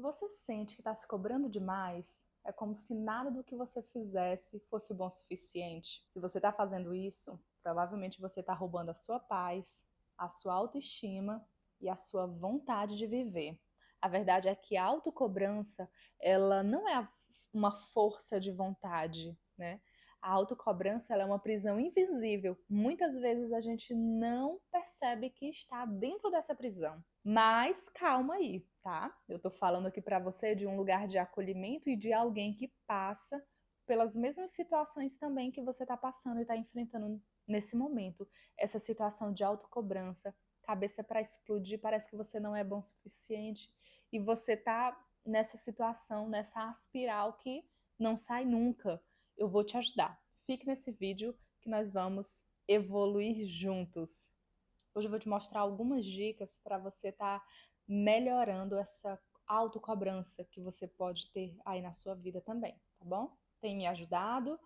Você sente que está se cobrando demais? É como se nada do que você fizesse fosse bom o suficiente. Se você está fazendo isso, provavelmente você está roubando a sua paz, a sua autoestima e a sua vontade de viver. A verdade é que a autocobrança, ela não é uma força de vontade, né? A autocobrança, ela é uma prisão invisível. Muitas vezes a gente não percebe que está dentro dessa prisão. Mas calma aí, tá? Eu tô falando aqui pra você de um lugar de acolhimento e de alguém que passa pelas mesmas situações também que você tá passando e tá enfrentando nesse momento. Essa situação de autocobrança, cabeça pra explodir, parece que você não é bom o suficiente e você tá nessa situação, nessa espiral que não sai nunca. Eu vou te ajudar. Fique nesse vídeo que nós vamos evoluir juntos. Hoje eu vou te mostrar algumas dicas para você estar melhorando essa autocobrança que você pode ter aí na sua vida também, tá bom? Tem me ajudado,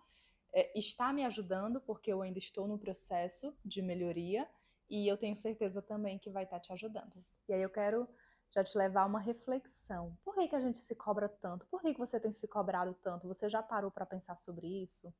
está me ajudando, porque eu ainda estou no processo de melhoria e eu tenho certeza também que vai estar te ajudando. E aí eu quero já te levar a uma reflexão. Por que que a gente se cobra tanto? Por que que você tem se cobrado tanto? Você já parou para pensar sobre isso?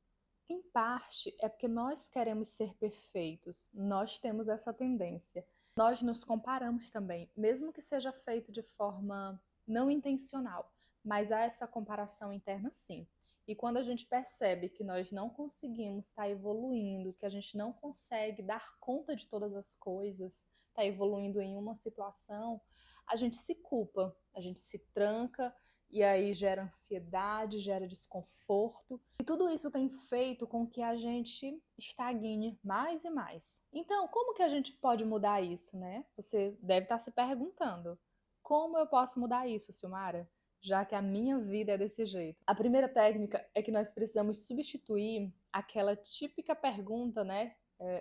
Em parte, é porque nós queremos ser perfeitos, nós temos essa tendência. Nós nos comparamos também, mesmo que seja feito de forma não intencional, mas há essa comparação interna sim. E quando a gente percebe que nós não conseguimos estar evoluindo, que a gente não consegue dar conta de todas as coisas, estar evoluindo em uma situação, a gente se culpa, a gente se tranca e aí gera ansiedade, gera desconforto. E tudo isso tem feito com que a gente estagne mais e mais. Então, como que a gente pode mudar isso, né? Você deve estar se perguntando: como eu posso mudar isso, Silmara? Já que a minha vida é desse jeito. A primeira técnica é que nós precisamos substituir aquela típica pergunta, né?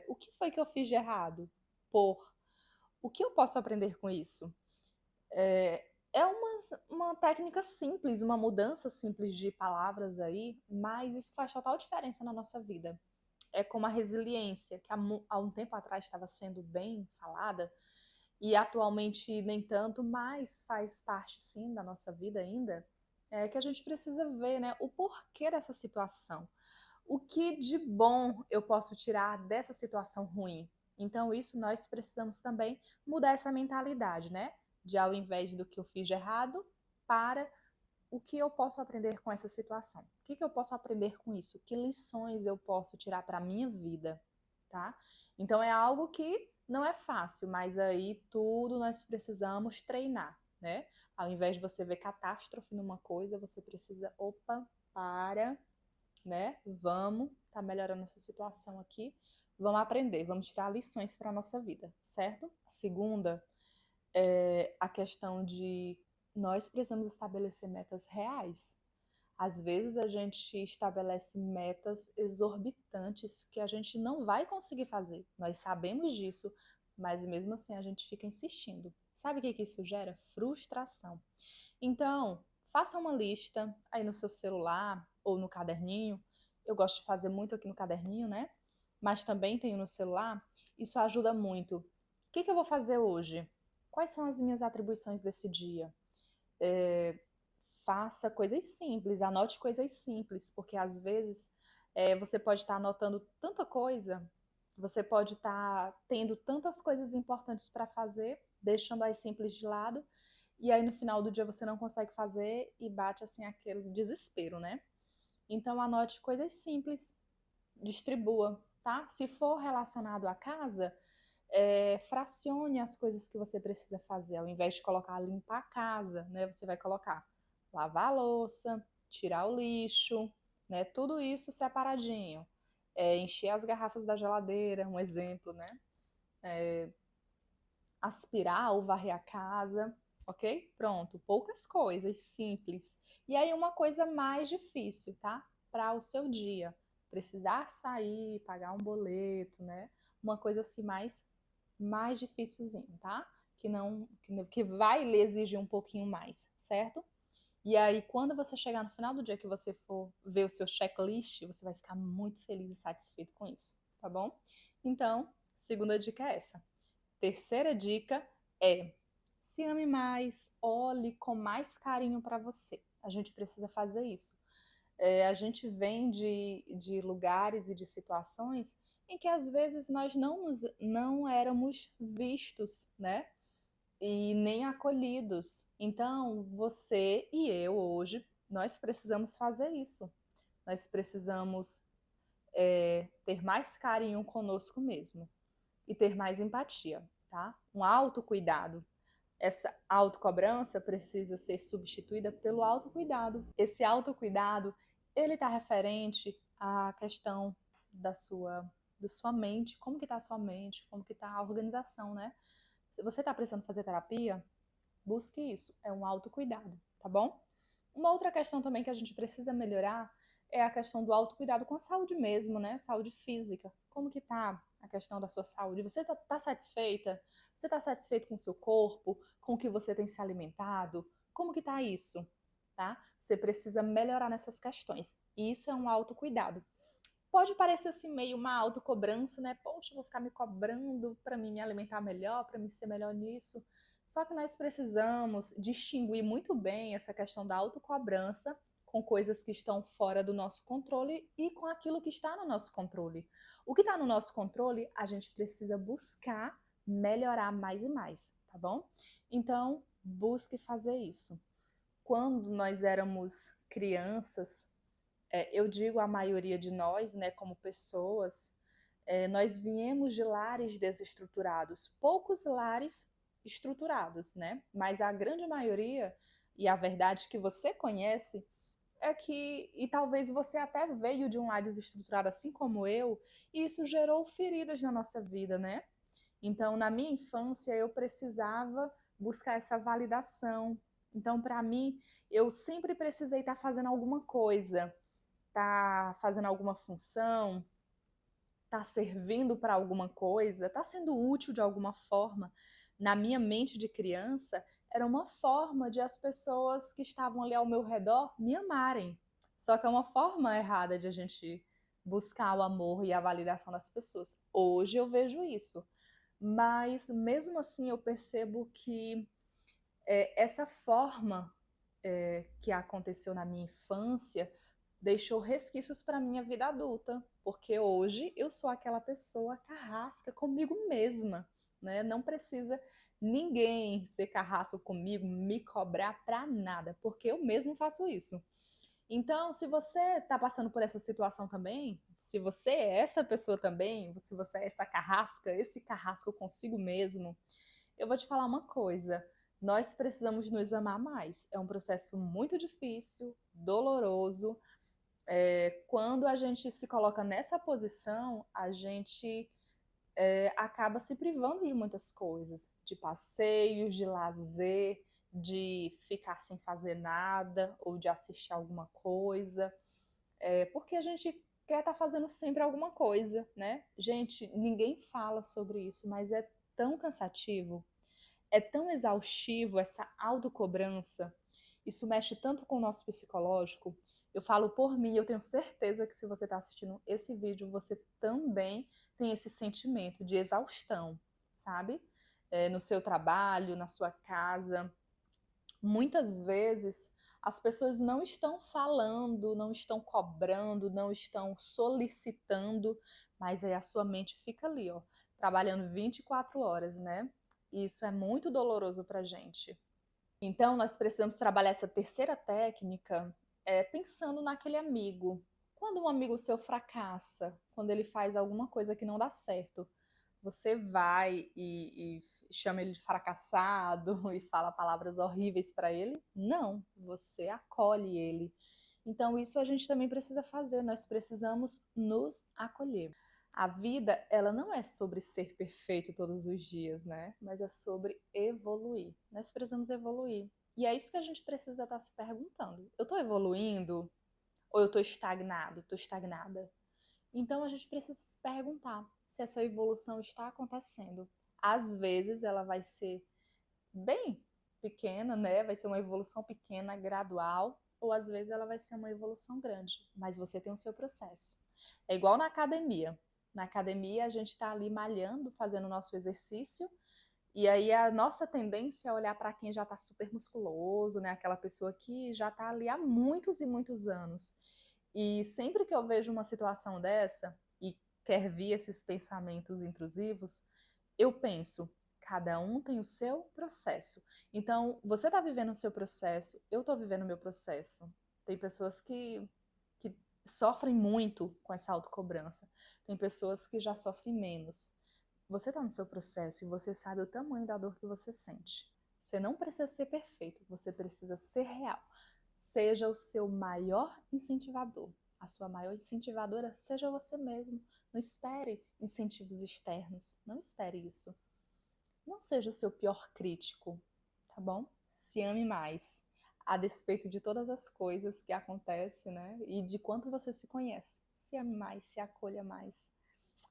O que foi que eu fiz de errado? Por o que eu posso aprender com isso? É uma técnica simples, uma mudança simples de palavras aí, mas isso faz total diferença na nossa vida. É como a resiliência, que há um tempo atrás estava sendo bem falada, e atualmente nem tanto, mas faz parte sim da nossa vida ainda, é que a gente precisa ver, né, o porquê dessa situação. O que de bom eu posso tirar dessa situação ruim? Então, isso nós precisamos também mudar essa mentalidade, né? De ao invés do que eu fiz de errado, para o que eu posso aprender com essa situação. O que eu posso aprender com isso? Que lições eu posso tirar para a minha vida, tá? Então, é algo que não é fácil, mas aí tudo nós precisamos treinar, né? Ao invés de você ver catástrofe numa coisa, você precisa, opa, para, né? Vamos tá melhorando essa situação aqui, vamos aprender, vamos tirar lições para a nossa vida, certo? A segunda é a questão de nós precisamos estabelecer metas reais. Às vezes a gente estabelece metas exorbitantes que a gente não vai conseguir fazer. Nós sabemos disso, mas mesmo assim a gente fica insistindo. Sabe o que isso gera? Frustração. Então, faça uma lista aí no seu celular ou no caderninho. Eu gosto de fazer muito aqui no caderninho, né? Mas também tenho no celular. Isso ajuda muito. O que eu vou fazer hoje? Quais são as minhas atribuições desse dia? É, faça coisas simples, anote coisas simples, porque às vezes você pode estar anotando tanta coisa, você pode estar tendo tantas coisas importantes para fazer, deixando as simples de lado, e aí no final do dia você não consegue fazer e bate assim aquele desespero, né? Então anote coisas simples, distribua, tá? Se for relacionado à casa, fracione as coisas que você precisa fazer. Ao invés de colocar limpar a casa, né? Você vai colocar lavar a louça, tirar o lixo, né? Tudo isso separadinho. Encher as garrafas da geladeira, um exemplo, né? Aspirar ou varrer a casa, ok? Pronto, poucas coisas simples. E aí uma coisa mais difícil, tá? Para o seu dia. Precisar sair, pagar um boleto, né? Uma coisa assim mais dificilzinho, tá? Que vai lhe exigir um pouquinho mais, certo? E aí, quando você chegar no final do dia que você for ver o seu checklist, você vai ficar muito feliz e satisfeito com isso, tá bom? Então, segunda dica é essa. Terceira dica é se ame mais, olhe com mais carinho para você. A gente precisa fazer isso. A gente vem de lugares e de situações em que às vezes nós não éramos vistos, né? E nem acolhidos. Então, você e eu hoje, nós precisamos fazer isso. Nós precisamos ter mais carinho conosco mesmo e ter mais empatia, tá? Um autocuidado. Essa autocobrança precisa ser substituída pelo autocuidado. Esse autocuidado, ele está referente à questão da sua mente, como que está a sua mente, como que está a organização, né? Se você está precisando fazer terapia, busque isso, é um autocuidado, tá bom? Uma outra questão também que a gente precisa melhorar é a questão do autocuidado com a saúde mesmo, né? Saúde física. Como que tá a questão da sua saúde? Você tá satisfeita? Você tá satisfeito com o seu corpo? Com o que você tem se alimentado? Como que tá isso? Tá? Você precisa melhorar nessas questões. E isso é um autocuidado. Pode parecer assim meio uma autocobrança, né? Poxa, eu vou ficar me cobrando para mim me alimentar melhor, para mim ser melhor nisso. Só que nós precisamos distinguir muito bem essa questão da autocobrança com coisas que estão fora do nosso controle e com aquilo que está no nosso controle. O que está no nosso controle, a gente precisa buscar melhorar mais e mais, tá bom? Então, busque fazer isso. Quando nós éramos crianças, eu digo a maioria de nós, né, como pessoas, nós viemos de lares desestruturados, poucos lares estruturados, né? Mas a grande maioria, e a verdade que você conhece, é que, e talvez você até veio de um lar desestruturado assim como eu, e isso gerou feridas na nossa vida, né? Então, na minha infância, eu precisava buscar essa validação. Então, para mim, eu sempre precisei estar fazendo alguma coisa, tá fazendo alguma função, tá servindo para alguma coisa, tá sendo útil de alguma forma. Na minha mente de criança, era uma forma de as pessoas que estavam ali ao meu redor me amarem. Só que é uma forma errada de a gente buscar o amor e a validação das pessoas. Hoje eu vejo isso. Mas mesmo assim eu percebo que essa forma que aconteceu na minha infância deixou resquícios para minha vida adulta, porque hoje eu sou aquela pessoa carrasca comigo mesma, né? Não precisa ninguém ser carrasco comigo, me cobrar para nada, porque eu mesmo faço isso. Então, se você está passando por essa situação também, se você é essa pessoa também, se você é essa carrasca, esse carrasco consigo mesmo, eu vou te falar uma coisa. Nós precisamos nos amar mais. É um processo muito difícil, doloroso. Quando a gente se coloca nessa posição, a gente acaba se privando de muitas coisas, de passeios, de lazer, de ficar sem fazer nada ou de assistir alguma coisa, porque a gente quer estar fazendo sempre alguma coisa, né? Gente, ninguém fala sobre isso, mas é tão cansativo, é tão exaustivo essa autocobrança, isso mexe tanto com o nosso psicológico. Eu falo por mim, eu tenho certeza que se você está assistindo esse vídeo, você também tem esse sentimento de exaustão, sabe? No seu trabalho, na sua casa. Muitas vezes as pessoas não estão falando, não estão cobrando, não estão solicitando, mas aí a sua mente fica ali, ó, trabalhando 24 horas, né? E isso é muito doloroso pra gente. Então, nós precisamos trabalhar essa terceira técnica pensando naquele amigo. Quando um amigo seu fracassa, quando ele faz alguma coisa que não dá certo, você vai e chama ele de fracassado e fala palavras horríveis para ele? Não, você acolhe ele. Então, isso a gente também precisa fazer, nós precisamos nos acolher. A vida, ela não é sobre ser perfeito todos os dias, né? Mas é sobre evoluir. Nós precisamos evoluir. E é isso que a gente precisa estar se perguntando. Eu estou evoluindo ou eu estou estagnado, estou estagnada? Então a gente precisa se perguntar se essa evolução está acontecendo. Às vezes ela vai ser bem pequena, né? Vai ser uma evolução pequena, gradual, ou às vezes ela vai ser uma evolução grande, mas você tem o seu processo. É igual na academia. Na academia a gente está ali malhando, fazendo o nosso exercício, E aí a nossa tendência é olhar para quem já está super musculoso, né? Aquela pessoa que já está ali há muitos e muitos anos. E sempre que eu vejo uma situação dessa e quer vir esses pensamentos intrusivos, eu penso, cada um tem o seu processo. Então, você está vivendo o seu processo, eu estou vivendo o meu processo. Tem pessoas que sofrem muito com essa autocobrança. Tem pessoas que já sofrem menos. Você está no seu processo e você sabe o tamanho da dor que você sente. Você não precisa ser perfeito, você precisa ser real. Seja o seu maior incentivador. A sua maior incentivadora seja você mesmo. Não espere incentivos externos. Não espere isso. Não seja o seu pior crítico, tá bom? Se ame mais, a despeito de todas as coisas que acontecem, né? E de quanto você se conhece. Se ame mais, se acolha mais.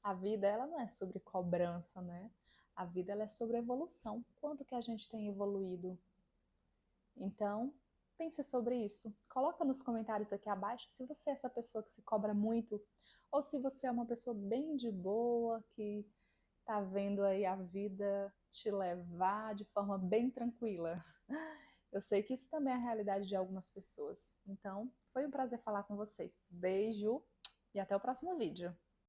A vida, ela não é sobre cobrança, né? A vida, ela é sobre evolução. Quanto que a gente tem evoluído? Então, pense sobre isso. Coloca nos comentários aqui abaixo se você é essa pessoa que se cobra muito ou se você é uma pessoa bem de boa, que tá vendo aí a vida te levar de forma bem tranquila. Eu sei que isso também é a realidade de algumas pessoas. Então, foi um prazer falar com vocês. Beijo e até o próximo vídeo.